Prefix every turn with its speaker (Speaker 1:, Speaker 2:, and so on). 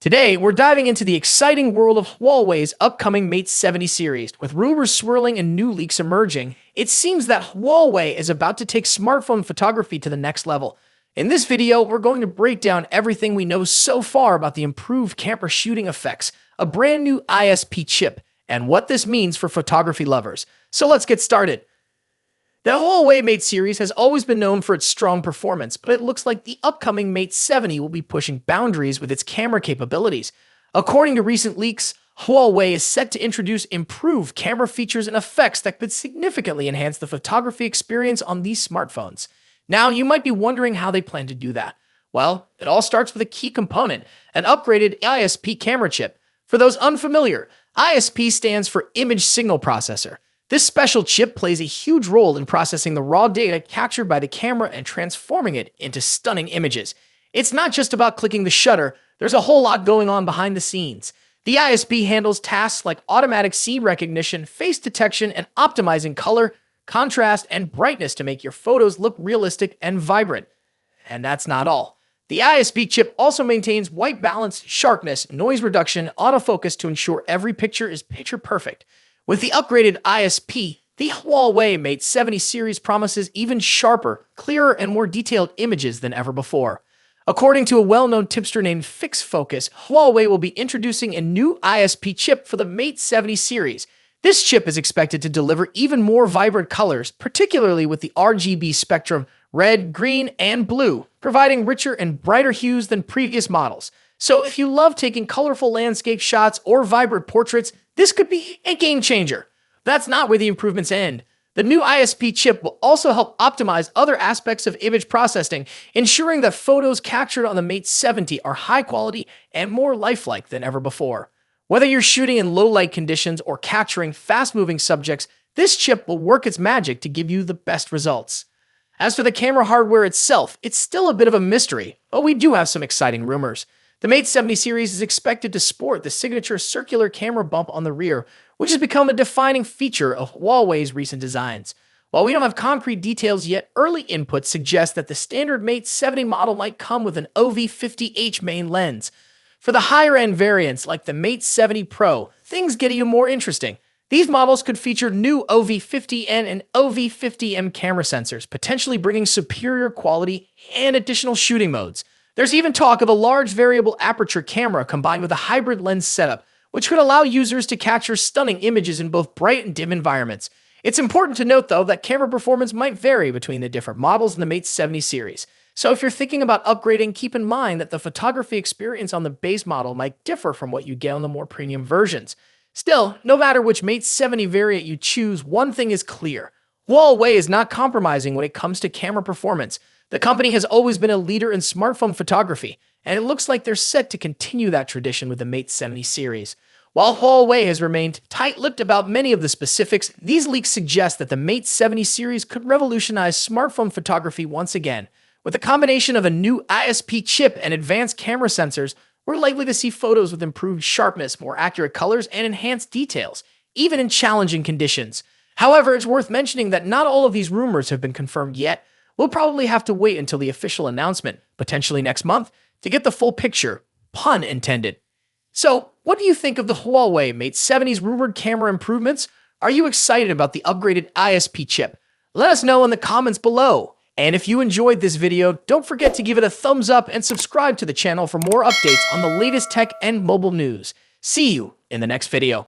Speaker 1: Today, we're diving into the exciting world of Huawei's upcoming Mate 70 series. With rumors swirling and new leaks emerging, it seems that Huawei is about to take smartphone photography to the next level. In this video, we're going to break down everything we know so far about the improved camera shooting effects, a brand new ISP chip, and what this means for photography lovers. So let's get started. The Huawei Mate series has always been known for its strong performance, but it looks like the upcoming Mate 70 will be pushing boundaries with its camera capabilities. According to recent leaks, Huawei is set to introduce improved camera features and effects that could significantly enhance the photography experience on these smartphones. Now, you might be wondering how they plan to do that. Well, it all starts with a key component, an upgraded ISP camera chip. For those unfamiliar, ISP stands for Image Signal Processor. This special chip plays a huge role in processing the raw data captured by the camera and transforming it into stunning images. It's not just about clicking the shutter, there's a whole lot going on behind the scenes. The ISP handles tasks like automatic scene recognition, face detection, and optimizing color, contrast, and brightness to make your photos look realistic and vibrant. And that's not all. The ISP chip also maintains white balance, sharpness, noise reduction, autofocus to ensure every picture is picture perfect. With the upgraded ISP, the Huawei Mate 70 series promises even sharper, clearer, and more detailed images than ever before. According to a well-known tipster named FixFocus, Huawei will be introducing a new ISP chip for the Mate 70 series. This chip is expected to deliver even more vibrant colors, particularly with the RGB spectrum red, green, and blue, providing richer and brighter hues than previous models. So if you love taking colorful landscape shots or vibrant portraits, this could be a game changer. That's not where the improvements end. The new ISP chip will also help optimize other aspects of image processing, ensuring that photos captured on the Mate 70 are high quality and more lifelike than ever before. Whether you're shooting in low light conditions or capturing fast-moving subjects, this chip will work its magic to give you the best results. As for the camera hardware itself, it's still a bit of a mystery, but we do have some exciting rumors. The Mate 70 series is expected to sport the signature circular camera bump on the rear, which has become a defining feature of Huawei's recent designs. While we don't have concrete details yet, early inputs suggest that the standard Mate 70 model might come with an OV50H main lens. For the higher-end variants like the Mate 70 Pro, things get even more interesting. These models could feature new OV50N and OV50M camera sensors, potentially bringing superior quality and additional shooting modes. There's even talk of a large variable aperture camera combined with a hybrid lens setup, which could allow users to capture stunning images in both bright and dim environments. It's important to note, though, that camera performance might vary between the different models in the Mate 70 series. So if you're thinking about upgrading, keep in mind that the photography experience on the base model might differ from what you get on the more premium versions. Still, no matter which Mate 70 variant you choose, one thing is clear. Huawei is not compromising when it comes to camera performance. The company has always been a leader in smartphone photography, and it looks like they're set to continue that tradition with the Mate 70 series. While Huawei has remained tight-lipped about many of the specifics, these leaks suggest that the Mate 70 series could revolutionize smartphone photography once again. With a combination of a new ISP chip and advanced camera sensors, we're likely to see photos with improved sharpness, more accurate colors, and enhanced details, even in challenging conditions. However, it's worth mentioning that not all of these rumors have been confirmed yet. We'll probably have to wait until the official announcement, potentially next month, to get the full picture, pun intended. So, what do you think of the Huawei Mate 70's rumored camera improvements? Are you excited about the upgraded ISP chip? Let us know in the comments below. And if you enjoyed this video, don't forget to give it a thumbs up and subscribe to the channel for more updates on the latest tech and mobile news. See you in the next video.